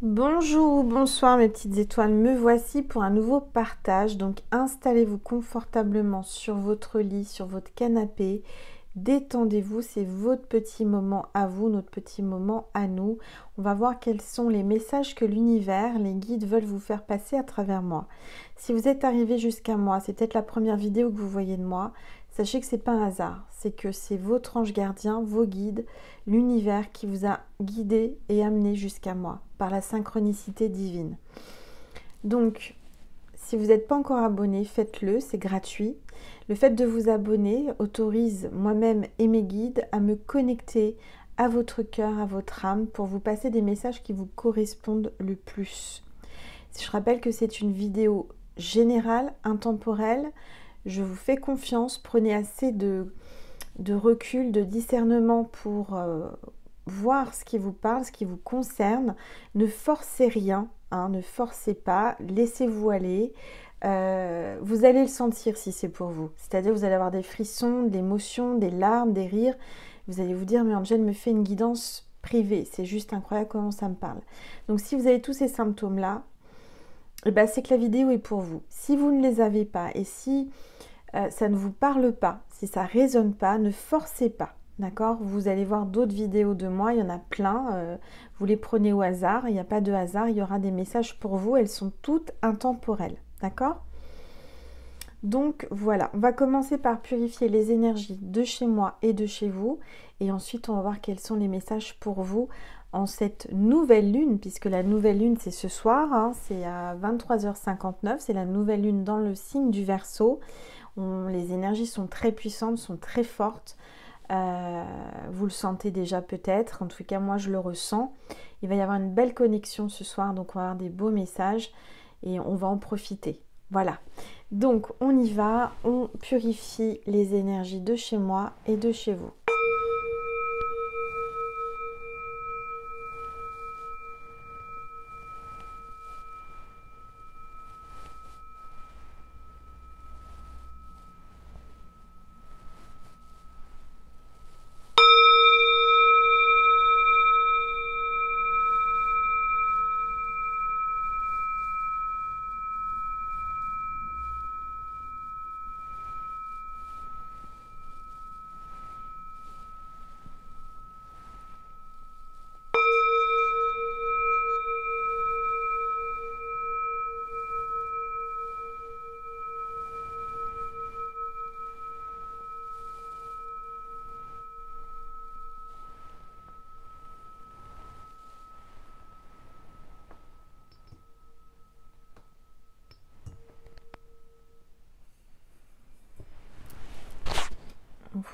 Bonjour ou bonsoir mes petites étoiles, me voici pour un nouveau partage. Donc installez-vous confortablement sur votre lit, sur votre canapé, détendez-vous, c'est votre petit moment à vous, notre petit moment à nous. On va voir quels sont les messages que l'univers, les guides veulent vous faire passer à travers moi. Si vous êtes arrivé jusqu'à moi, c'est peut-être la première vidéo que vous voyez de moi, sachez que c'est pas un hasard, c'est que c'est votre ange gardien, vos guides, l'univers qui vous a guidé et amené jusqu'à moi par la synchronicité divine. Donc, si vous n'êtes pas encore abonné, faites-le, c'est gratuit. Le fait de vous abonner autorise moi-même et mes guides à me connecter à votre cœur, à votre âme, pour vous passer des messages qui vous correspondent le plus. Je rappelle que c'est une vidéo générale, intemporelle. Je vous fais confiance, prenez assez de recul, de discernement pour voir ce qui vous parle, ce qui vous concerne. Ne forcez rien, hein, ne forcez pas, laissez-vous aller. Vous allez le sentir si c'est pour vous. C'est-à-dire vous allez avoir des frissons, de l'émotion, des larmes, des rires. Vous allez vous dire, mais Angel me fait une guidance privée. C'est juste incroyable comment ça me parle. Donc si vous avez tous ces symptômes-là, eh ben, c'est que la vidéo est pour vous. Si vous ne les avez pas et si ça ne vous parle pas, si ça ne résonne pas, ne forcez pas. D'accord? Vous allez voir d'autres vidéos de moi, il y en a plein. Vous les prenez au hasard, il n'y a pas de hasard, il y aura des messages pour vous, elles sont toutes intemporelles. D'accord? Donc voilà, on va commencer par purifier les énergies de chez moi et de chez vous. Et ensuite, on va voir quels sont les messages pour vous en cette nouvelle lune, puisque la nouvelle lune, c'est ce soir, hein, c'est à 23h59, c'est la nouvelle lune dans le signe du Verseau. Les énergies sont très puissantes, sont très fortes. Vous le sentez déjà peut-être, en tout cas moi je le ressens. Il va y avoir une belle connexion ce soir, donc on va avoir des beaux messages et on va en profiter. Voilà, donc on y va, on purifie les énergies de chez moi et de chez vous.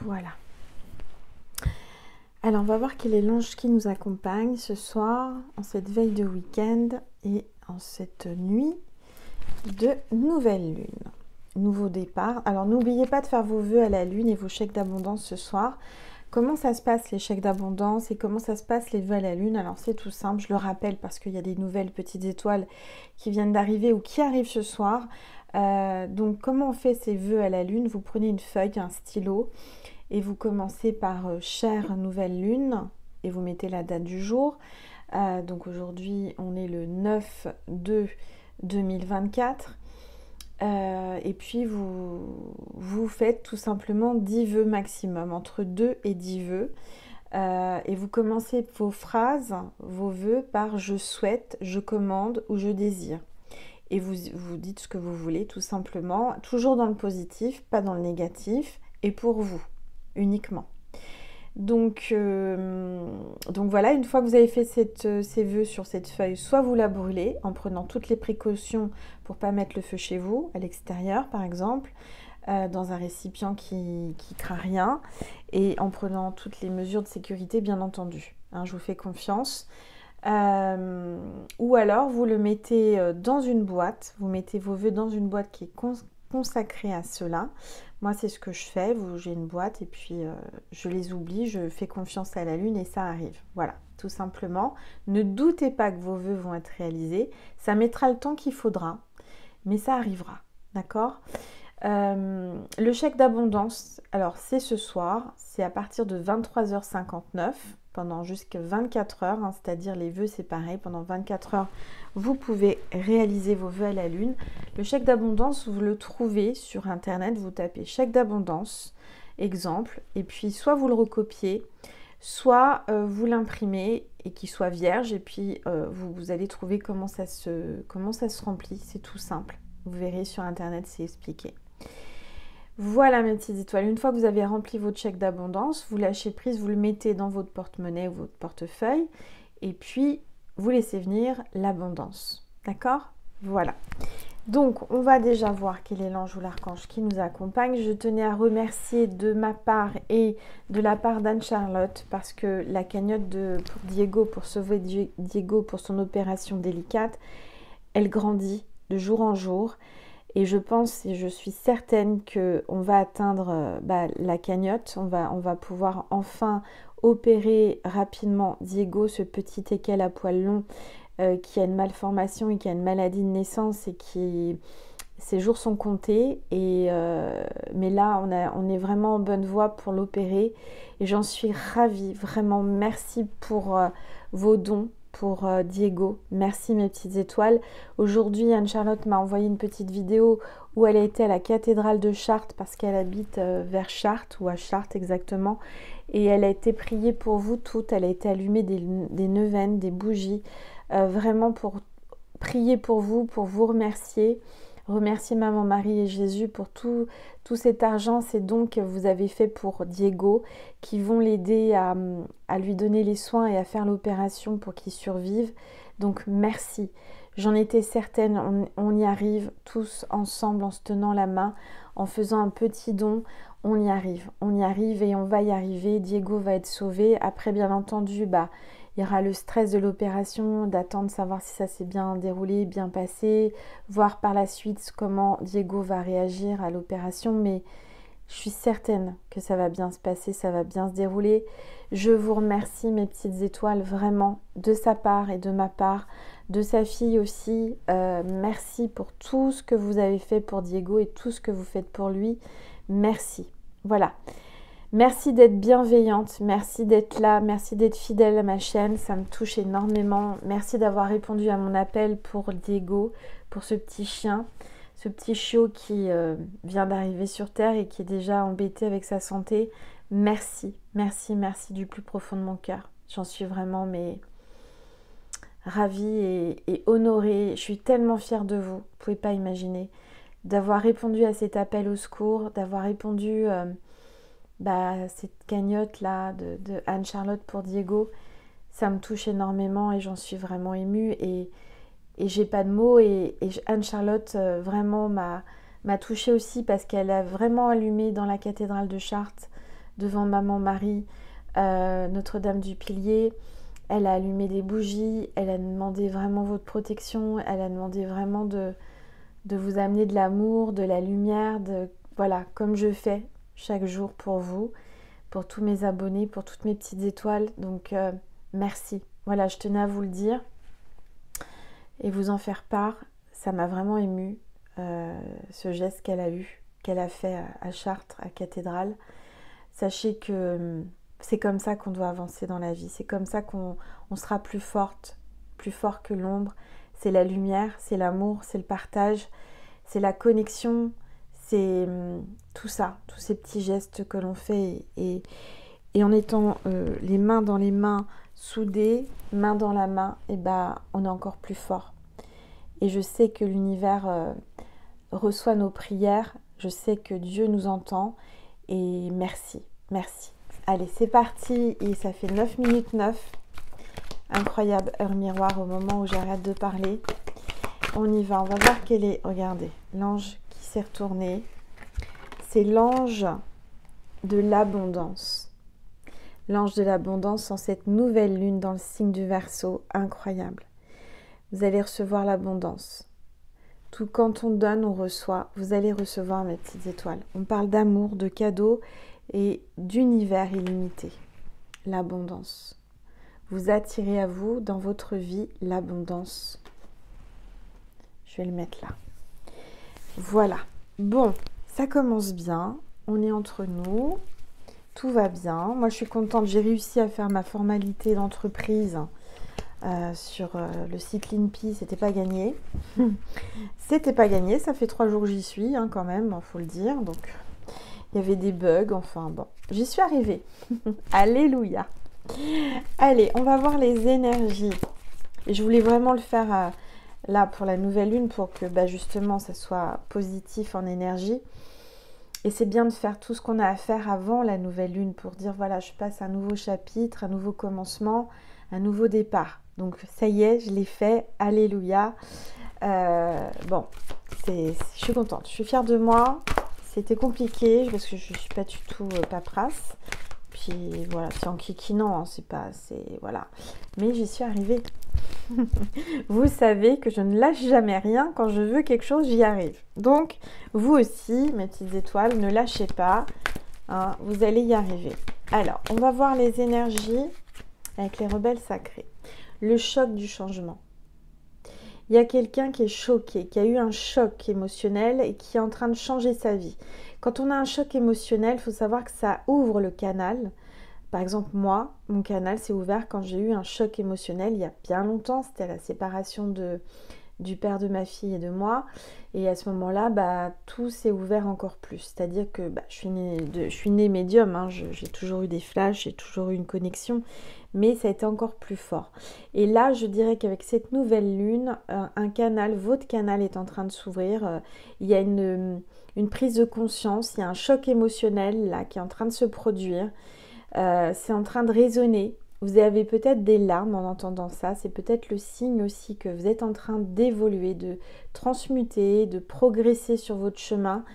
Voilà. Alors on va voir quel est l'ange qui nous accompagne ce soir, en cette veille de week-end et en cette nuit de nouvelle lune. Nouveau départ. Alors n'oubliez pas de faire vos vœux à la lune et vos chèques d'abondance ce soir. Comment ça se passe les chèques d'abondance et comment ça se passe les vœux à la lune? Alors c'est tout simple, je le rappelle parce qu'il y a des nouvelles petites étoiles qui viennent d'arriver ou qui arrivent ce soir. Donc comment on fait ces vœux à la lune? Vous prenez une feuille, un stylo et vous commencez par chère nouvelle lune et vous mettez la date du jour. Donc aujourd'hui on est le 9/2/2024. Et puis vous faites tout simplement 10 vœux maximum, entre 2 et 10 vœux. Et vous commencez vos phrases, vos vœux par je souhaite, je commande ou je désire. Et vous dites ce que vous voulez tout simplement, toujours dans le positif, pas dans le négatif, et pour vous uniquement. Donc voilà, une fois que vous avez fait ces vœux sur cette feuille, soit vous la brûlez en prenant toutes les précautions pour ne pas mettre le feu chez vous, à l'extérieur par exemple, dans un récipient qui craint rien, et en prenant toutes les mesures de sécurité bien entendu. Hein, je vous fais confiance. Ou alors vous le mettez dans une boîte, vous mettez vos vœux dans une boîte qui est consacrée à cela. Moi c'est ce que je fais, j'ai une boîte et puis je les oublie, je fais confiance à la lune et ça arrive. Voilà, tout simplement. Ne doutez pas que vos vœux vont être réalisés, ça mettra le temps qu'il faudra, mais ça arrivera, d'accord? Le chèque d'abondance, alors c'est ce soir, c'est à partir de 23h59, pendant jusqu'à 24 heures, hein, c'est-à-dire les vœux c'est pareil, pendant 24 heures, vous pouvez réaliser vos vœux à la lune. Le chèque d'abondance, vous le trouvez sur internet, vous tapez chèque d'abondance, exemple, et puis soit vous le recopiez, soit vous l'imprimez et qu'il soit vierge, et puis vous allez trouver comment ça se remplit, c'est tout simple. Vous verrez sur internet, c'est expliqué. Voilà mes petites étoiles, une fois que vous avez rempli votre chèque d'abondance, vous lâchez prise, vous le mettez dans votre porte-monnaie ou votre portefeuille et puis vous laissez venir l'abondance. D'accord? Voilà. Donc, on va déjà voir quel est l'ange ou l'archange qui nous accompagne. Je tenais à remercier de ma part et de la part d'Anne-Charlotte parce que la cagnotte pour Diego, pour sauver Diego pour son opération délicate, elle grandit de jour en jour. Et je pense et je suis certaine qu'on va atteindre la cagnotte. On va pouvoir enfin opérer rapidement Diego, ce petit équel à poils longs qui a une malformation et qui a une maladie de naissance et qui ses jours sont comptés. Mais là, on est vraiment en bonne voie pour l'opérer. Et j'en suis ravie. Vraiment, merci pour vos dons. Pour Diego, merci mes petites étoiles. Aujourd'hui, Anne-Charlotte m'a envoyé une petite vidéo où elle a été à la cathédrale de Chartres parce qu'elle habite vers Chartres ou à Chartres exactement. Et elle a été priée pour vous toutes. Elle a été allumée des neuvaines, des bougies, vraiment pour prier pour vous remercier. Remercier Maman Marie et Jésus pour tout cet argent, ces dons que vous avez fait pour Diego, qui vont l'aider à lui donner les soins et à faire l'opération pour qu'il survive. Donc merci. J'en étais certaine, on y arrive tous ensemble en se tenant la main, en faisant un petit don. On y arrive et on va y arriver. Diego va être sauvé. Après, bien entendu, il y aura le stress de l'opération, d'attendre savoir si ça s'est bien déroulé, bien passé, voir par la suite comment Diego va réagir à l'opération. Mais je suis certaine que ça va bien se passer, ça va bien se dérouler. Je vous remercie mes petites étoiles, vraiment, de sa part et de ma part, de sa fille aussi. Merci pour tout ce que vous avez fait pour Diego et tout ce que vous faites pour lui. Merci. Voilà. Merci d'être bienveillante, merci d'être là, merci d'être fidèle à ma chaîne, ça me touche énormément. Merci d'avoir répondu à mon appel pour Diego, pour ce petit chien, ce petit chiot qui vient d'arriver sur Terre et qui est déjà embêté avec sa santé. Merci, merci, merci du plus profond de mon cœur. J'en suis vraiment ravie et honorée. Je suis tellement fière de vous, vous ne pouvez pas imaginer, d'avoir répondu à cet appel au secours, d'avoir répondu... cette cagnotte là de Anne-Charlotte pour Diego, ça me touche énormément et j'en suis vraiment émue et j'ai pas de mots et Anne-Charlotte vraiment m'a touchée aussi parce qu'elle a vraiment allumé dans la cathédrale de Chartres devant Maman Marie, Notre-Dame du Pilier. Elle a allumé des bougies, elle a demandé vraiment votre protection, elle a demandé vraiment de vous amener de l'amour, de la lumière, voilà, comme je fais chaque jour pour vous, pour tous mes abonnés, pour toutes mes petites étoiles. Donc, merci. Voilà, je tenais à vous le dire et vous en faire part. Ça m'a vraiment émue, ce geste qu'elle a fait à Chartres, à Cathédrale. Sachez que c'est comme ça qu'on doit avancer dans la vie. C'est comme ça qu'on sera plus forte, plus fort que l'ombre. C'est la lumière, c'est l'amour, c'est le partage, c'est la connexion. C'est tout ça, tous ces petits gestes que l'on fait et en étant les mains dans les mains, soudées, main dans la main, on est encore plus fort. Et je sais que l'univers reçoit nos prières, je sais que Dieu nous entend et merci, merci. Allez, c'est parti et ça fait 9 minutes 9. Incroyable heure miroir au moment où j'arrête de parler. On y va, on va voir quel est, regardez, l'ange s'est retourné, c'est l'ange de l'abondance. L'ange de l'abondance en cette nouvelle lune dans le signe du Verseau, incroyable. Vous allez recevoir l'abondance. Tout quand on donne, on reçoit. Vous allez recevoir mes petites étoiles. On parle d'amour, de cadeaux et d'univers illimité. L'abondance. Vous attirez à vous dans votre vie l'abondance. Je vais le mettre là. Voilà, bon, ça commence bien, on est entre nous, tout va bien. Moi, je suis contente. J'ai réussi à faire ma formalité d'entreprise sur le site Linpi. C'était pas gagné. C'était pas gagné. Ça fait 3 jours que j'y suis, hein, quand même, il faut le dire. Donc, il y avait des bugs. Enfin, bon, j'y suis arrivée. Alléluia. Allez, on va voir les énergies. Et je voulais vraiment le faire là pour la nouvelle lune pour que justement ça soit positif en énergie. Et c'est bien de faire tout ce qu'on a à faire avant la nouvelle lune pour dire voilà, je passe un nouveau chapitre, un nouveau commencement, un nouveau départ. Donc ça y est, je l'ai fait, alléluia. Bon, je suis contente, je suis fière de moi. C'était compliqué parce que je ne suis pas du tout paperasse. Puis voilà, c'est en kikinant, hein, voilà. Mais j'y suis arrivée. Vous savez que je ne lâche jamais rien. Quand je veux quelque chose, j'y arrive. Donc, vous aussi, mes petites étoiles, ne lâchez pas. Hein, vous allez y arriver. Alors, on va voir les énergies avec les rebelles sacrés. Le choc du changement. Il y a quelqu'un qui est choqué, qui a eu un choc émotionnel et qui est en train de changer sa vie. Quand on a un choc émotionnel, il faut savoir que ça ouvre le canal. Par exemple, moi, mon canal s'est ouvert quand j'ai eu un choc émotionnel il y a bien longtemps. C'était la séparation du père de ma fille et de moi. Et à ce moment-là, tout s'est ouvert encore plus. C'est-à-dire que je suis née médium. Hein, j'ai toujours eu des flashs, j'ai toujours eu une connexion. Mais ça a été encore plus fort. Et là, je dirais qu'avec cette nouvelle lune, votre canal est en train de s'ouvrir. Il y a une prise de conscience, il y a un choc émotionnel là qui est en train de se produire. C'est en train de résonner. Vous avez peut-être des larmes en entendant ça. C'est peut-être le signe aussi que vous êtes en train d'évoluer, de transmuter, de progresser sur votre chemin.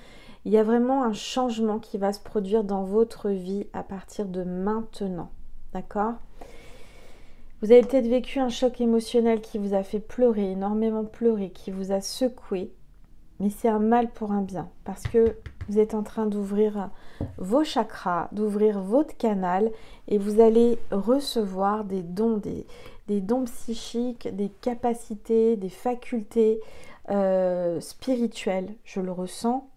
Il y a vraiment un changement qui va se produire dans votre vie à partir de maintenant. D'accord ? Vous avez peut-être vécu un choc émotionnel qui vous a fait pleurer, énormément pleurer, qui vous a secoué. Mais c'est un mal pour un bien, parce que vous êtes en train d'ouvrir vos chakras, d'ouvrir votre canal, et vous allez recevoir des dons, des dons psychiques, des capacités, des facultés spirituelles. Je le ressens.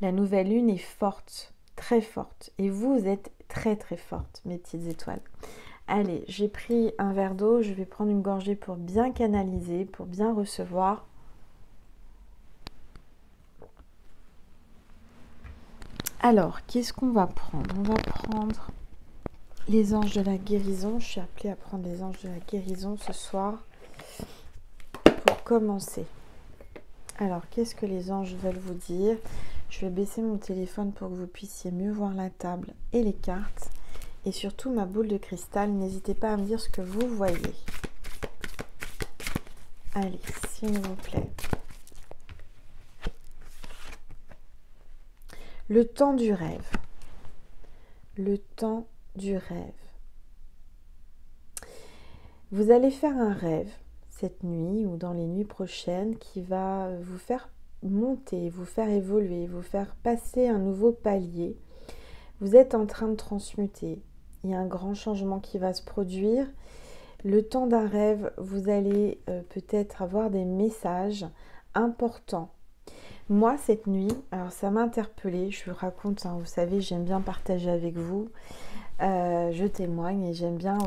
La nouvelle lune est forte, très forte, et vous êtes très très forte, mes petites étoiles. Allez, j'ai pris un verre d'eau, je vais prendre une gorgée pour bien canaliser, pour bien recevoir. Alors, qu'est-ce qu'on va prendre? On va prendre les anges de la guérison. Je suis appelée à prendre les anges de la guérison ce soir pour commencer. Alors, qu'est-ce que les anges veulent vous dire? Je vais baisser mon téléphone pour que vous puissiez mieux voir la table et les cartes. Et surtout ma boule de cristal. N'hésitez pas à me dire ce que vous voyez. Allez, s'il vous plaît. Le temps du rêve. Le temps du rêve. Vous allez faire un rêve cette nuit ou dans les nuits prochaines qui va vous faire monter, vous faire évoluer, vous faire passer un nouveau palier. Vous êtes en train de transmuter. Il y a un grand changement qui va se produire. Le temps d'un rêve, vous allez peut-être avoir des messages importants. Moi, cette nuit, alors ça m'a interpellée, je vous raconte, hein, vous savez, j'aime bien partager avec vous. Je témoigne et j'aime bien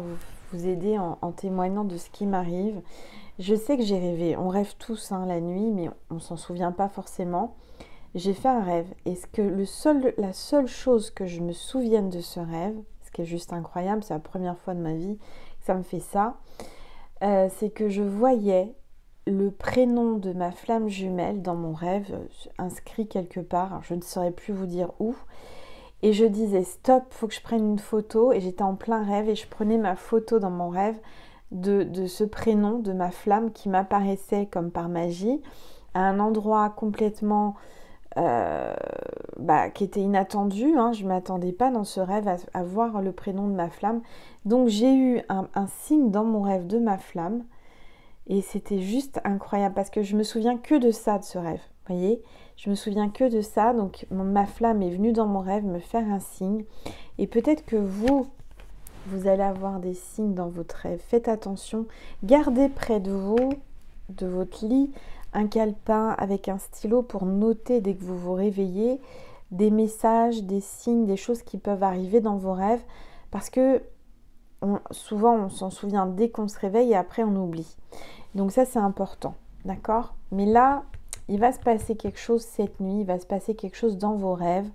vous aider en témoignant de ce qui m'arrive. Je sais que j'ai rêvé, on rêve tous la nuit, mais on ne s'en souvient pas forcément. J'ai fait un rêve et la seule chose que je me souvienne de ce rêve, ce qui est juste incroyable, c'est la première fois de ma vie que ça me fait ça, c'est que je voyais le prénom de ma flamme jumelle dans mon rêve, inscrit quelque part, alors je ne saurais plus vous dire où, et je disais stop, faut que je prenne une photo, et j'étais en plein rêve, et je prenais ma photo dans mon rêve de ce prénom, de ma flamme qui m'apparaissait comme par magie, à un endroit complètement qui était inattendu, hein, je ne m'attendais pas dans ce rêve à voir le prénom de ma flamme, donc j'ai eu un signe dans mon rêve de ma flamme. Et c'était juste incroyable parce que je me souviens que de ça, de ce rêve. Vous voyez, je me souviens que de ça. Donc ma flamme est venue dans mon rêve me faire un signe. Et peut-être que vous allez avoir des signes dans votre rêve. Faites attention. Gardez près de vous, de votre lit, un calepin avec un stylo pour noter dès que vous vous réveillez des messages, des signes, des choses qui peuvent arriver dans vos rêves, parce que souvent on s'en souvient dès qu'on se réveille et après on oublie. Donc ça c'est important, d'accord? Mais là, il va se passer quelque chose cette nuit, il va se passer quelque chose dans vos rêves.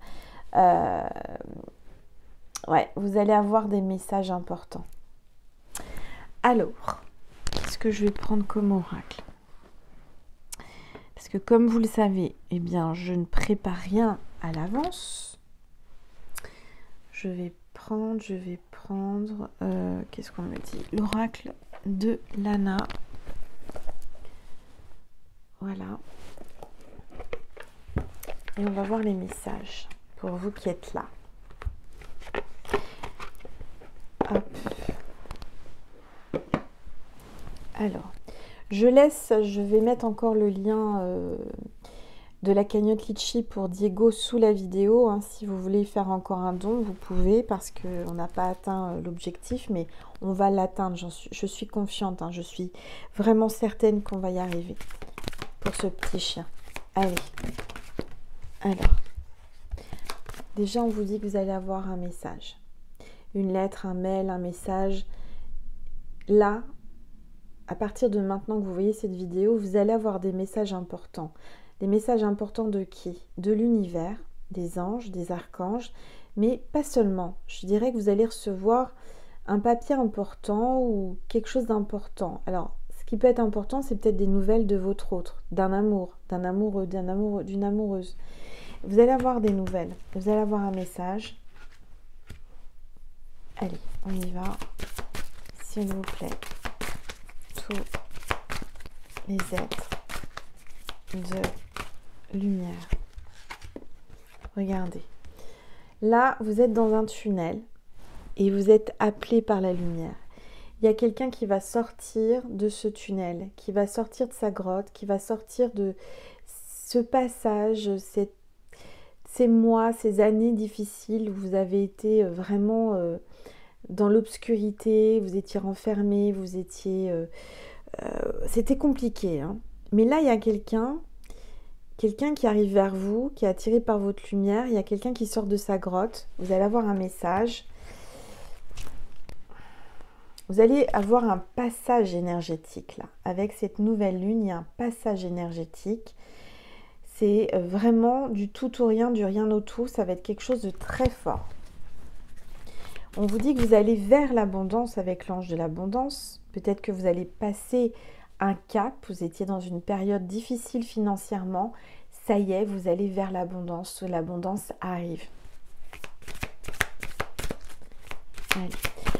Ouais, vous allez avoir des messages importants. Alors, qu'est-ce que je vais prendre comme oracle? Parce que comme vous le savez, eh bien, je ne prépare rien à l'avance. Je vais prendre, qu'est-ce qu'on me dit? L'oracle de Lana. Voilà. Et on va voir les messages pour vous qui êtes là. Hop. Alors, je vais mettre encore le lien de la cagnotte Litchi pour Diego sous la vidéo. Hein. Si vous voulez faire encore un don, vous pouvez, parce qu'on n'a pas atteint l'objectif, mais on va l'atteindre. Je suis confiante, hein. Je suis vraiment certaine qu'on va y arriver pour ce petit chien. Allez. Alors, déjà, on vous dit que vous allez avoir un message. Une lettre, un mail, un message. Là, à partir de maintenant que vous voyez cette vidéo, vous allez avoir des messages importants. Des messages importants de qui? De l'univers, des anges, des archanges, mais pas seulement. Je dirais que vous allez recevoir un papier important ou quelque chose d'important. Alors, ce qui peut être important, c'est peut-être des nouvelles de votre autre, d'un amour, d'un amoureux, d'une amoureuse. Vous allez avoir des nouvelles, vous allez avoir un message. Allez, on y va. S'il vous plaît. Tous les êtres de lumière. Regardez. Là, vous êtes dans un tunnel et vous êtes appelé par la lumière. Il y a quelqu'un qui va sortir de ce tunnel, qui va sortir de sa grotte, qui va sortir de ce passage, ces mois, ces années difficiles où vous avez été vraiment dans l'obscurité, vous étiez renfermé, vous étiez... c'était compliqué, hein. Mais là, il y a quelqu'un qui arrive vers vous, qui est attiré par votre lumière. Il y a quelqu'un qui sort de sa grotte. Vous allez avoir un message. Vous allez avoir un passage énergétique, là. Avec cette nouvelle lune, il y a un passage énergétique. C'est vraiment du tout au rien, du rien au tout. Ça va être quelque chose de très fort. On vous dit que vous allez vers l'abondance avec l'ange de l'abondance. Peut-être que vous allez passer un cap. Vous étiez dans une période difficile financièrement. Ça y est, vous allez vers l'abondance. L'abondance arrive. Allez.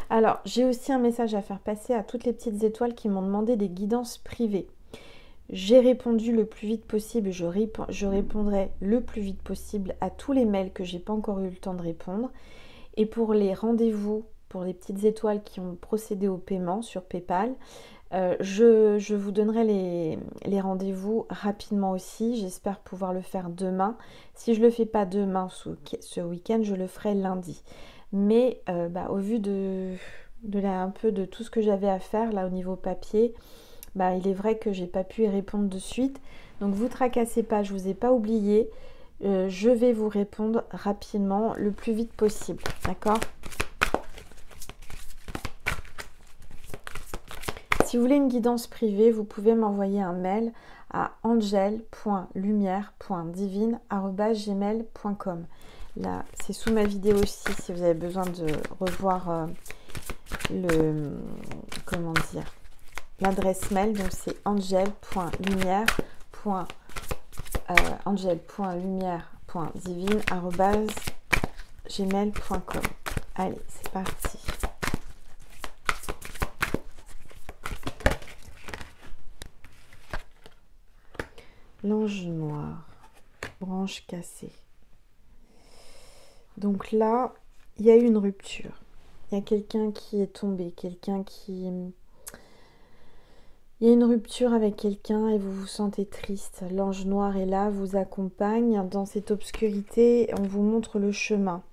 Alors, j'ai aussi un message à faire passer à toutes les petites étoiles qui m'ont demandé des guidances privées. J'ai répondu le plus vite possible. Je répondrai le plus vite possible à tous les mails que j'ai pas encore eu le temps de répondre. Et pour les rendez-vous, pour les petites étoiles qui ont procédé au paiement sur PayPal, je vous donnerai les rendez-vous rapidement aussi. J'espère pouvoir le faire demain. Si je ne le fais pas demain, ce week-end, je le ferai lundi. Mais au vu un peu de tout ce que j'avais à faire là au niveau papier, il est vrai que j'ai pas pu y répondre de suite. Donc vous tracassez pas, je vous ai pas oublié. Je vais vous répondre rapidement, le plus vite possible. D'accord ? Si vous voulez une guidance privée, vous pouvez m'envoyer un mail à angel.lumière.divine@gmail.com. Là, c'est sous ma vidéo aussi si vous avez besoin de revoir l'adresse mail. Donc c'est angel.lumière.divine@gmail.com. Allez, c'est parti. L'ange noir, branche cassée. Donc là, il y a eu une rupture. Il y a quelqu'un qui est tombé, il y a une rupture avec quelqu'un et vous vous sentez triste. L'ange noir est là, vous accompagne dans cette obscurité. On vous montre le chemin.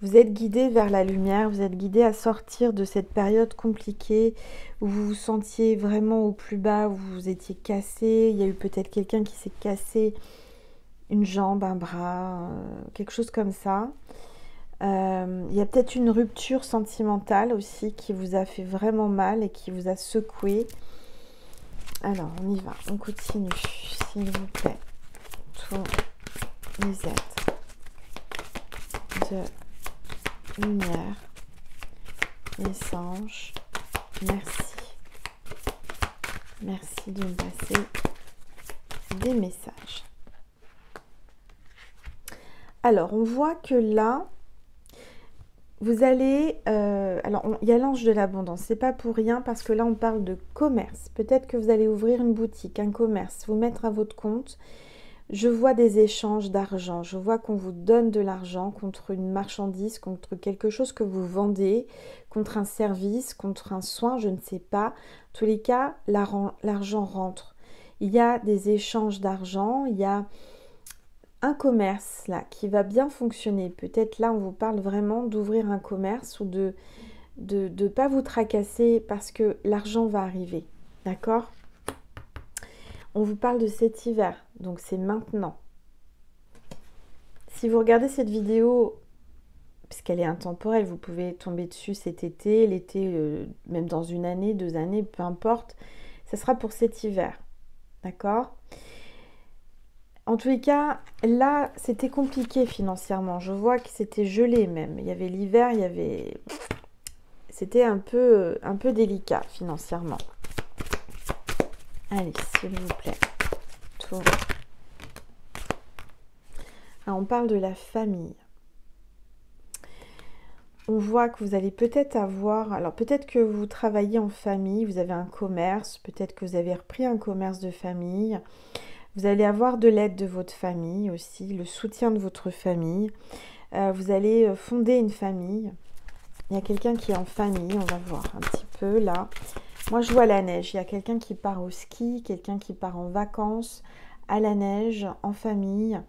Vous êtes guidé vers la lumière, vous êtes guidé à sortir de cette période compliquée où vous vous sentiez vraiment au plus bas, où vous étiez cassé. Il y a eu peut-être quelqu'un qui s'est cassé une jambe, un bras, quelque chose comme ça. Il y a peut-être une rupture sentimentale aussi qui vous a fait vraiment mal et qui vous a secoué. Alors, on y va, on continue, s'il vous plaît. Tous les êtres de lumière, les anges, merci. Merci de me passer des messages. Alors, on voit que là, vous allez... alors, il y a l'ange de l'abondance. C'est pas pour rien parce que là, on parle de commerce. Peut-être que vous allez ouvrir une boutique, un commerce, vous mettre à votre compte. Je vois des échanges d'argent. Je vois qu'on vous donne de l'argent contre une marchandise, contre quelque chose que vous vendez, contre un service, contre un soin, je ne sais pas. En tous les cas, l'argent rentre. Il y a des échanges d'argent, il y a un commerce là qui va bien fonctionner. Peut-être là, on vous parle vraiment d'ouvrir un commerce ou de ne pas vous tracasser parce que l'argent va arriver. D'accord ? On vous parle de cet hiver, donc c'est maintenant. Si vous regardez cette vidéo, puisqu'elle est intemporelle, vous pouvez tomber dessus cet été, l'été, même dans une année, 2 années, peu importe. Ça sera pour cet hiver, d'accord ? En tous les cas, là, c'était compliqué financièrement. Je vois que c'était gelé même. Il y avait l'hiver, il y avait... C'était un peu délicat financièrement. Allez, s'il vous plaît. Tout. Alors, on parle de la famille. On voit que vous allez peut-être avoir... Alors, peut-être que vous travaillez en famille, vous avez un commerce, peut-être que vous avez repris un commerce de famille. Vous allez avoir de l'aide de votre famille aussi, le soutien de votre famille. Vous allez fonder une famille. Il y a quelqu'un qui est en famille, on va voir un petit peu là. Moi, je vois la neige. Il y a quelqu'un qui part au ski, quelqu'un qui part en vacances à la neige, en famille,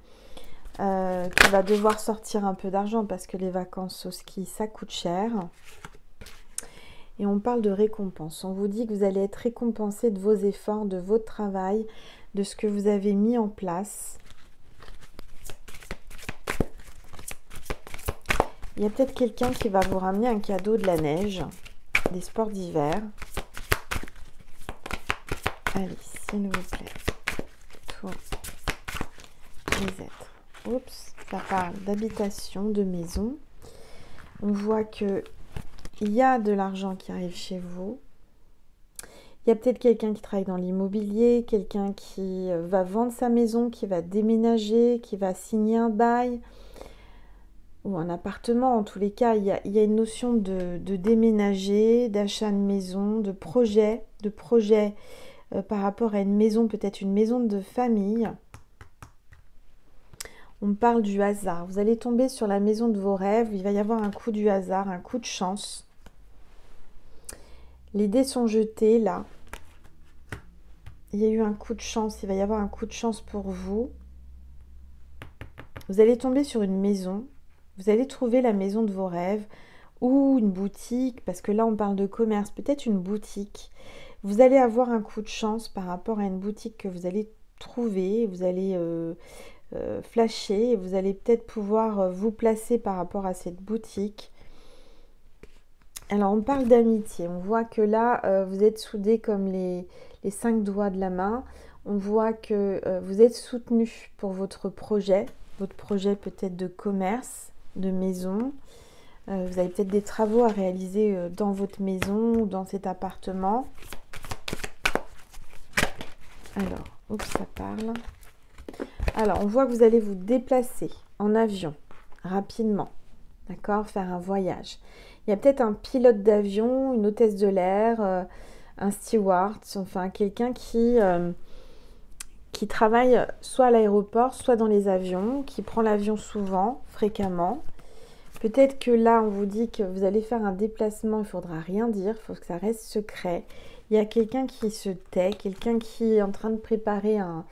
qui va devoir sortir un peu d'argent parce que les vacances au ski, ça coûte cher. Et on parle de récompense. On vous dit que vous allez être récompensé de vos efforts, de votre travail, de ce que vous avez mis en place. Il y a peut-être quelqu'un qui va vous ramener un cadeau de la neige, des sports d'hiver. Allez, s'il vous plaît. Tous les êtres. Oups, ça parle d'habitation, de maison. On voit que il y a de l'argent qui arrive chez vous. Il y a peut-être quelqu'un qui travaille dans l'immobilier, quelqu'un qui va vendre sa maison, qui va déménager, qui va signer un bail ou un appartement. En tous les cas, il y a une notion de déménager, d'achat de maison, de projet par rapport à une maison, peut-être une maison de famille. On parle du hasard. Vous allez tomber sur la maison de vos rêves. Il va y avoir un coup du hasard, un coup de chance. Les dés sont jetés là. Il y a eu un coup de chance. Il va y avoir un coup de chance pour vous. Vous allez tomber sur une maison. Vous allez trouver la maison de vos rêves ou une boutique, parce que là on parle de commerce, peut-être une boutique. Vous allez avoir un coup de chance par rapport à une boutique que vous allez trouver. Vous allez flasher et vous allez peut-être pouvoir vous placer par rapport à cette boutique. Alors on parle d'amitié. On voit que là vous êtes soudés comme les 5 doigts de la main. On voit que vous êtes soutenus pour votre projet peut-être de commerce, de maison. Vous avez peut-être des travaux à réaliser dans votre maison ou dans cet appartement. Alors, oups, ça parle. Alors, on voit que vous allez vous déplacer en avion rapidement, d'accord, faire un voyage. Il y a peut-être un pilote d'avion, une hôtesse de l'air, un steward, enfin quelqu'un qui travaille soit à l'aéroport, soit dans les avions, qui prend l'avion souvent, fréquemment. Peut-être que là, on vous dit que vous allez faire un déplacement, il ne faudra rien dire, il faut que ça reste secret. Il y a quelqu'un qui se tait, quelqu'un qui est en train de préparer un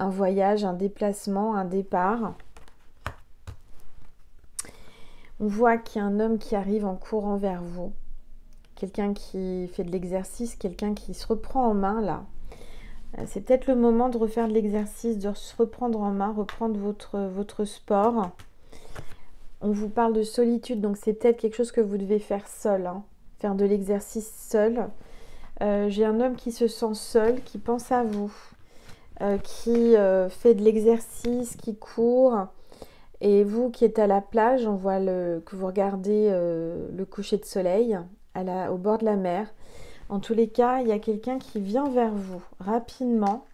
voyage, un déplacement, un départ. On voit qu'il y a un homme qui arrive en courant vers vous. Quelqu'un qui fait de l'exercice, quelqu'un qui se reprend en main là. C'est peut-être le moment de refaire de l'exercice, de se reprendre en main, reprendre votre sport. On vous parle de solitude, donc c'est peut-être quelque chose que vous devez faire seul, hein. Faire de l'exercice seul. J'ai un homme qui se sent seul, qui pense à vous, qui fait de l'exercice, qui court. Et vous qui êtes à la plage, on voit que vous regardez le coucher de soleil au bord de la mer. En tous les cas, il y a quelqu'un qui vient vers vous rapidement,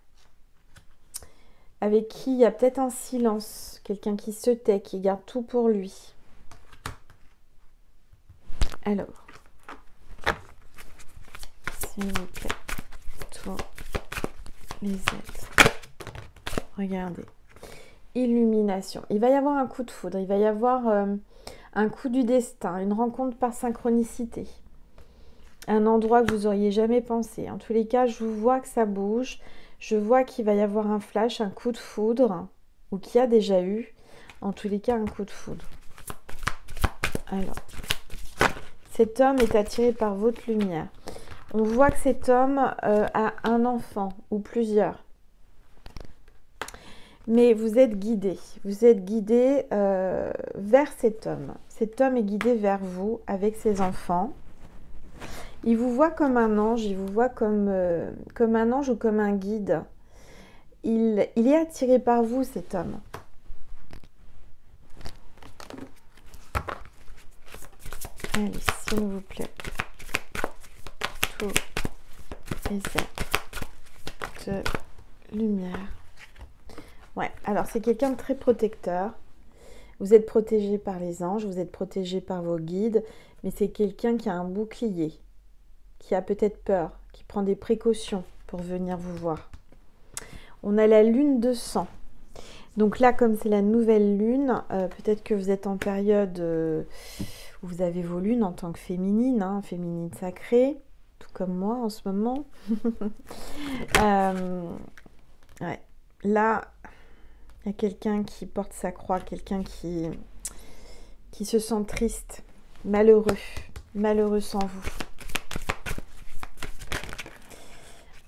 avec qui il y a peut-être un silence, quelqu'un qui se tait, qui garde tout pour lui. Alors, s'il vous plaît, tous les êtres, regardez. Illumination. Il va y avoir un coup de foudre, il va y avoir un coup du destin, une rencontre par synchronicité. Un endroit que vous n'auriez jamais pensé. En tous les cas, je vous vois que ça bouge. Je vois qu'il va y avoir un flash, un coup de foudre, ou qu'il y a déjà eu. En tous les cas, un coup de foudre. Alors, cet homme est attiré par votre lumière. On voit que cet homme a un enfant ou plusieurs. Mais vous êtes guidé. Vous êtes guidé vers cet homme. Cet homme est guidé vers vous avec ses enfants. Il vous voit comme un ange, il vous voit comme un ange ou comme un guide. Il est attiré par vous, cet homme. Allez, s'il vous plaît. Tous les êtres de lumière. Ouais, alors c'est quelqu'un de très protecteur. Vous êtes protégé par les anges, vous êtes protégé par vos guides, mais c'est quelqu'un qui a un bouclier, qui a peut-être peur, qui prend des précautions pour venir vous voir. On a la lune de sang. Donc là, comme c'est la nouvelle lune, peut-être que vous êtes en période où vous avez vos lunes en tant que féminine, hein, féminine sacrée, tout comme moi en ce moment. Ouais. Là, il y a quelqu'un qui porte sa croix, quelqu'un qui se sent triste, malheureux sans vous.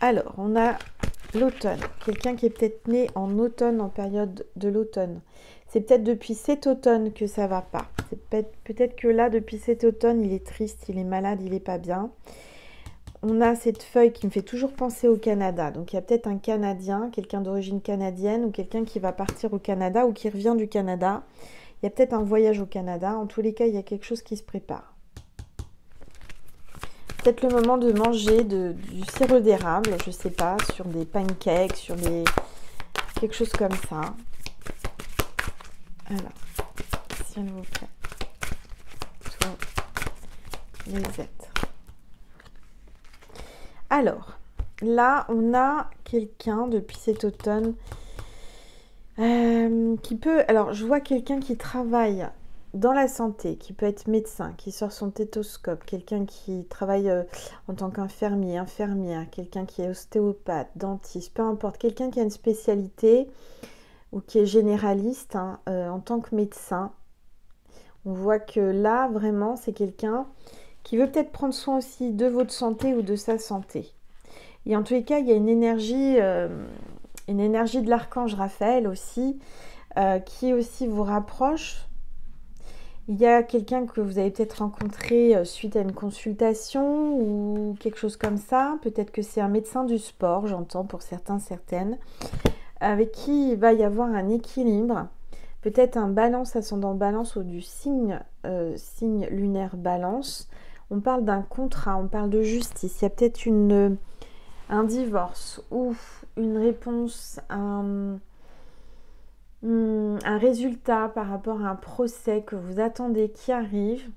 Alors, on a l'automne, quelqu'un qui est peut-être né en automne, en période de l'automne. C'est peut-être depuis cet automne que ça va pas. C'est peut-être que là, depuis cet automne, il est triste, il est malade, il est pas bien. On a cette feuille qui me fait toujours penser au Canada. Donc, il y a peut-être un Canadien, quelqu'un d'origine canadienne ou quelqu'un qui va partir au Canada ou qui revient du Canada. Il y a peut-être un voyage au Canada. En tous les cas, il y a quelque chose qui se prépare. Peut-être le moment de manger du sirop d'érable, je sais pas, sur des pancakes, sur des... quelque chose comme ça. Alors, s'il vous plaît. Tous les êtres. Alors, là, on a quelqu'un depuis cet automne qui peut... Alors, je vois quelqu'un qui travaille dans la santé, qui peut être médecin, qui sort son stéthoscope, quelqu'un qui travaille en tant qu'infirmier, infirmière, quelqu'un qui est ostéopathe, dentiste, peu importe, quelqu'un qui a une spécialité ou qui est généraliste hein, en tant que médecin. On voit que là, vraiment, c'est quelqu'un qui veut peut-être prendre soin aussi de votre santé ou de sa santé. Et en tous les cas, il y a une énergie de l'archange Raphaël aussi, qui aussi vous rapproche. Il y a quelqu'un que vous avez peut-être rencontré suite à une consultation ou quelque chose comme ça. Peut-être que c'est un médecin du sport, j'entends pour certains, certaines, avec qui il va y avoir un équilibre. Peut-être un balance, ascendant balance ou du signe lunaire balance. On parle d'un contrat, on parle de justice. Il y a peut-être un divorce ou une réponse, un résultat par rapport à un procès que vous attendez qui arrive.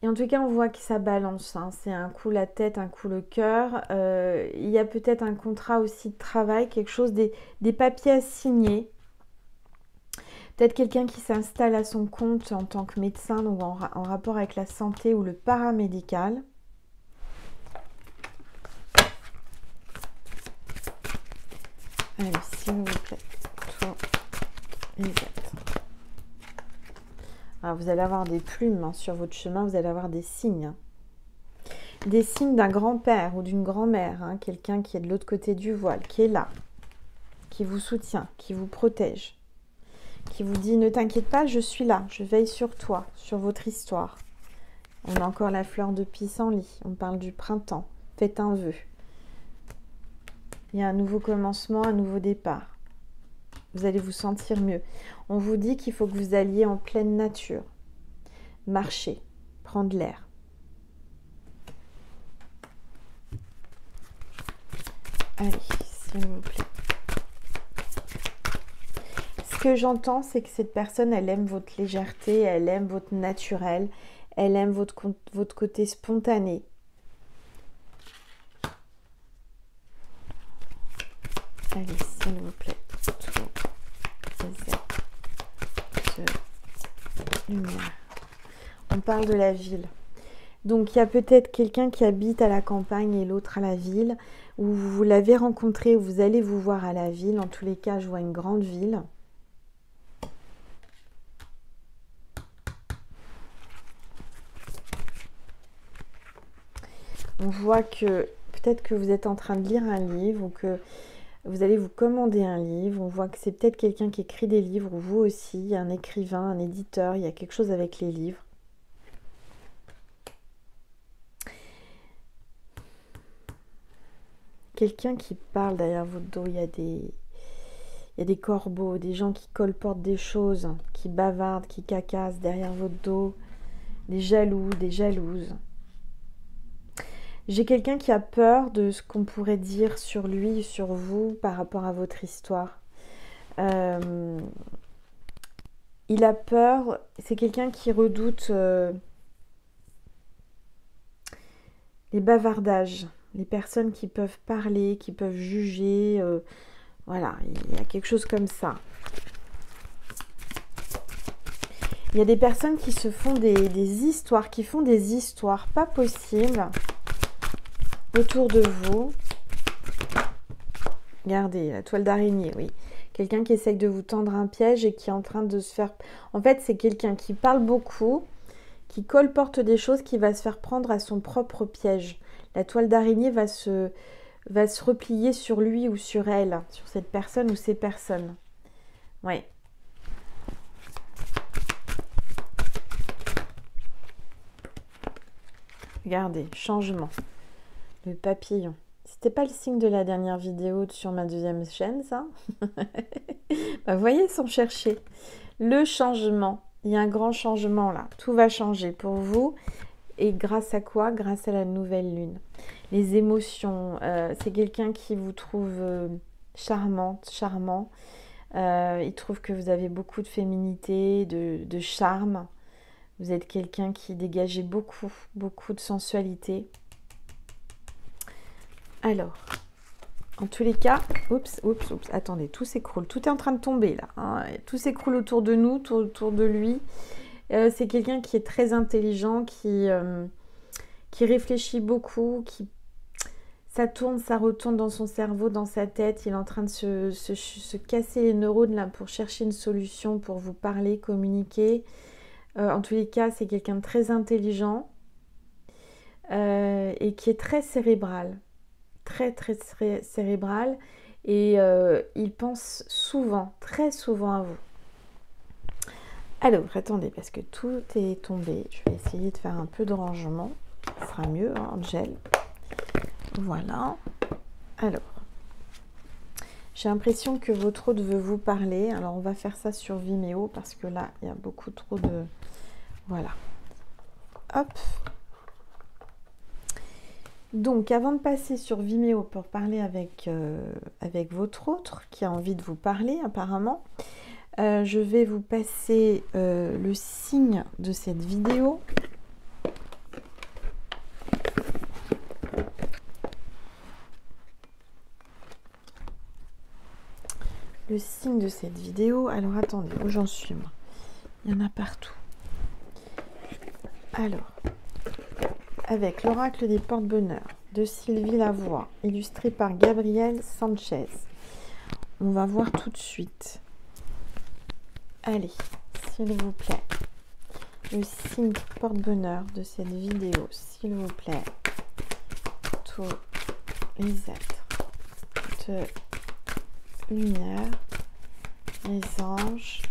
Et en tout cas, on voit que ça balance. Hein. C'est un coup la tête, un coup le cœur. Il y a peut-être un contrat aussi de travail, quelque chose, des papiers à signer. Peut-être quelqu'un qui s'installe à son compte en tant que médecin, donc en rapport avec la santé ou le paramédical. Allez, s'il vous plaît. Les êtres. Alors, vous allez avoir des plumes hein, sur votre chemin, vous allez avoir des signes. des signes d'un grand-père ou d'une grand-mère, hein, quelqu'un qui est de l'autre côté du voile, qui est là, qui vous soutient, qui vous protège, qui vous dit « Ne t'inquiète pas, je suis là, je veille sur toi, sur votre histoire. » On a encore la fleur de pissenlit, on parle du printemps. Faites un vœu. Il y a un nouveau commencement, un nouveau départ. Vous allez vous sentir mieux. On vous dit qu'il faut que vous alliez en pleine nature. Marcher, prendre l'air. Allez, s'il vous plaît. Ce que j'entends, c'est que cette personne, elle aime votre légèreté, elle aime votre naturel, elle aime votre côté spontané. Allez, s'il vous plaît. Lumière. On parle de la ville. Donc, il y a peut-être quelqu'un qui habite à la campagne et l'autre à la ville, ou vous l'avez rencontré, ou vous allez vous voir à la ville. En tous les cas, je vois une grande ville. On voit que peut-être que vous êtes en train de lire un livre ou que vous allez vous commander un livre. On voit que c'est peut-être quelqu'un qui écrit des livres ou vous aussi, un écrivain, un éditeur. Il y a quelque chose avec les livres. Quelqu'un qui parle derrière votre dos. Il y a des corbeaux, des gens qui colportent des choses, qui bavardent, qui cacassent derrière votre dos. Des jaloux, des jalouses. J'ai quelqu'un qui a peur de ce qu'on pourrait dire sur lui, sur vous, par rapport à votre histoire. Il a peur, c'est quelqu'un qui redoute les bavardages, les personnes qui peuvent parler, qui peuvent juger. Voilà, il y a quelque chose comme ça. Il y a des personnes qui se font des histoires, qui font des histoires pas possibles autour de vous. Regardez, la toile d'araignée, oui. Quelqu'un qui essaye de vous tendre un piège et qui est en train de se faire... En fait, c'est quelqu'un qui parle beaucoup, qui colporte des choses, qui va se faire prendre à son propre piège. La toile d'araignée va se replier sur lui ou sur elle, sur cette personne ou ces personnes. Oui. Regardez, changement. Le papillon. C'était pas le signe de la dernière vidéo sur ma deuxième chaîne, ça? Bah, vous voyez, sans chercher. Le changement. Il y a un grand changement là. Tout va changer pour vous. Et grâce à quoi? Grâce à la nouvelle lune. Les émotions. C'est quelqu'un qui vous trouve charmante, charmant. Il trouve que vous avez beaucoup de féminité, de charme. Vous êtes quelqu'un qui dégageait beaucoup de sensualité. Alors, en tous les cas, oups, attendez, tout s'écroule, tout est en train de tomber là, hein, tout s'écroule autour de nous, autour de lui. C'est quelqu'un qui est très intelligent, qui réfléchit beaucoup, ça tourne, ça retourne dans son cerveau, dans sa tête. Il est en train de se casser les neurones là pour chercher une solution, pour vous parler, communiquer. En tous les cas, c'est quelqu'un de très intelligent et qui est très cérébral. Très cérébral et il pense souvent, très souvent à vous. Alors, attendez, parce que tout est tombé. Je vais essayer de faire un peu de rangement. Ça sera mieux, hein, Angel. Voilà. Alors, j'ai l'impression que votre hôte veut vous parler. Alors, on va faire ça sur Vimeo parce que là, il y a beaucoup trop de... Voilà. Hop. Donc, avant de passer sur Vimeo pour parler avec votre autre qui a envie de vous parler apparemment, je vais vous passer le signe de cette vidéo. Le signe de cette vidéo. Alors, attendez, où j'en suis moi? Il y en a partout. Alors... avec l'oracle des porte-bonheur de Sylvie Lavoie, illustré par Gabriel Sanchez. On va voir tout de suite. Allez, s'il vous plaît. Le signe porte-bonheur de cette vidéo, s'il vous plaît. tous les êtres de lumière, les anges,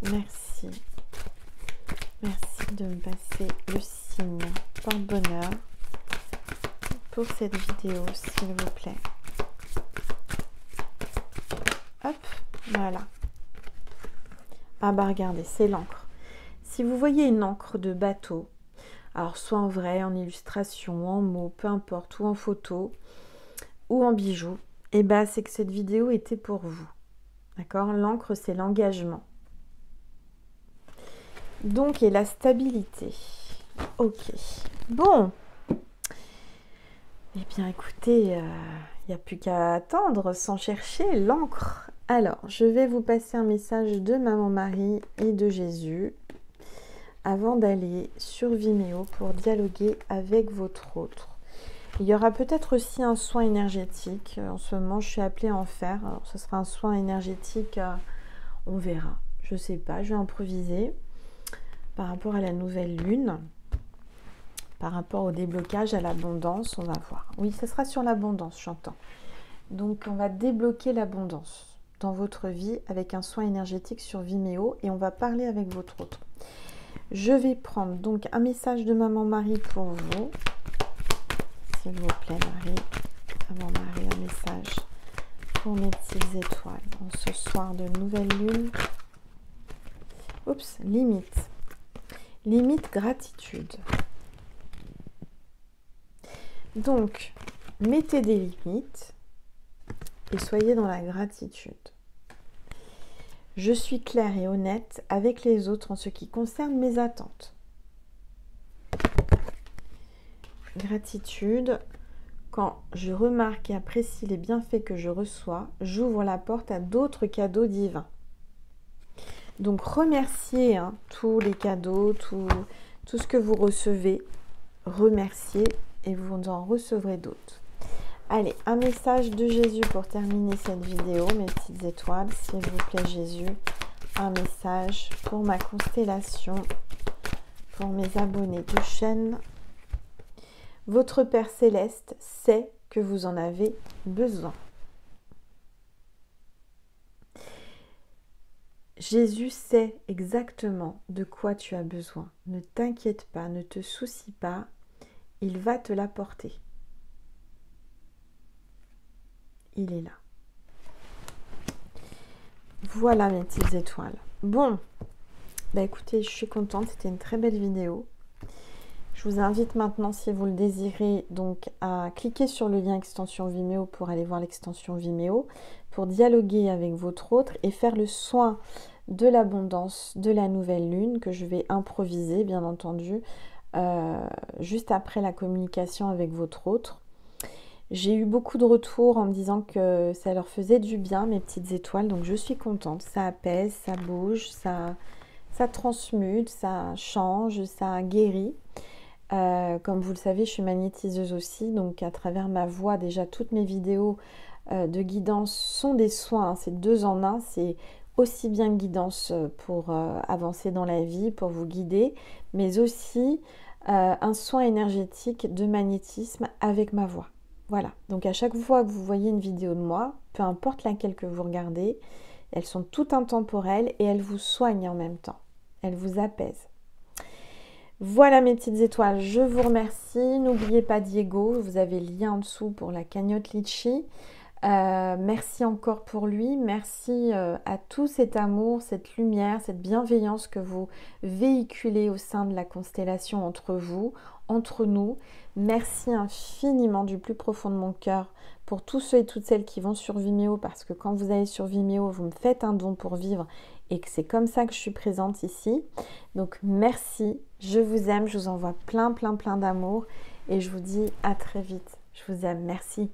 merci. Merci de me passer le signe porte-bonheur pour cette vidéo, s'il vous plaît. Hop, voilà. Ah bah regardez, c'est l'encre. Si vous voyez une encre de bateau, alors soit en vrai, en illustration, en mots, peu importe, ou en photo, ou en bijoux, et bah c'est que cette vidéo était pour vous. D'accord? L'encre, c'est l'engagement. Donc, et la stabilité. Ok. Bon. Eh bien, écoutez, il n'y a plus qu'à attendre sans chercher l'encre. Alors, je vais vous passer un message de Maman Marie et de Jésus avant d'aller sur Vimeo pour dialoguer avec votre autre. Il y aura peut-être aussi un soin énergétique. En ce moment, je suis appelée à en faire. Alors, ce sera un soin énergétique, on verra. Je ne sais pas, je vais improviser. Par rapport à la nouvelle lune, par rapport au déblocage, à l'abondance, on va voir. Oui, ce sera sur l'abondance, j'entends. Donc, on va débloquer l'abondance dans votre vie avec un soin énergétique sur Vimeo et on va parler avec votre autre. Je vais prendre donc un message de Maman Marie pour vous. S'il vous plaît, Marie. Maman Marie, un message pour mes petites étoiles en ce soir de nouvelle lune. Oups, limite. Limite gratitude. Donc, mettez des limites et soyez dans la gratitude. Je suis claire et honnête avec les autres en ce qui concerne mes attentes. Gratitude. Quand je remarque et apprécie les bienfaits que je reçois, j'ouvre la porte à d'autres cadeaux divins. Donc, remerciez tous les cadeaux, tout ce que vous recevez. Remerciez et vous en recevrez d'autres. Allez, un message de Jésus pour terminer cette vidéo, mes petites étoiles. S'il vous plaît, Jésus, un message pour ma constellation, pour mes abonnés de chaîne. Votre Père Céleste sait que vous en avez besoin. Jésus sait exactement de quoi tu as besoin. Ne t'inquiète pas, ne te soucie pas, il va te l'apporter. Il est là. Voilà mes petites étoiles. Bon, bah écoutez, je suis contente, c'était une très belle vidéo. Je vous invite maintenant, si vous le désirez, donc à cliquer sur le lien extension Vimeo pour aller voir l'extension Vimeo, pour dialoguer avec votre autre et faire le soin de l'abondance de la nouvelle lune que je vais improviser, bien entendu, juste après la communication avec votre autre. J'ai eu beaucoup de retours en me disant que ça leur faisait du bien, mes petites étoiles, donc je suis contente. Ça apaise, ça bouge, ça transmute, ça change, ça guérit. Comme vous le savez, je suis magnétiseuse aussi, donc à travers ma voix, déjà toutes mes vidéos de guidance sont des soins, c'est 2 en 1, c'est aussi bien guidance pour avancer dans la vie, pour vous guider, mais aussi un soin énergétique de magnétisme avec ma voix. Voilà, donc à chaque fois que vous voyez une vidéo de moi, peu importe laquelle que vous regardez, elles sont toutes intemporelles et elles vous soignent en même temps, elles vous apaisent. Voilà mes petites étoiles, je vous remercie. N'oubliez pas Diego, vous avez le lien en dessous pour la cagnotte Litchi. Merci encore pour lui, merci à tout cet amour, cette lumière, cette bienveillance que vous véhiculez au sein de la constellation entre vous, entre nous. Merci infiniment du plus profond de mon cœur pour tous ceux et toutes celles qui vont sur Vimeo, parce que quand vous allez sur Vimeo, vous me faites un don pour vivre et que c'est comme ça que je suis présente ici. Donc merci, je vous aime, je vous envoie plein d'amour et je vous dis à très vite. Je vous aime, merci.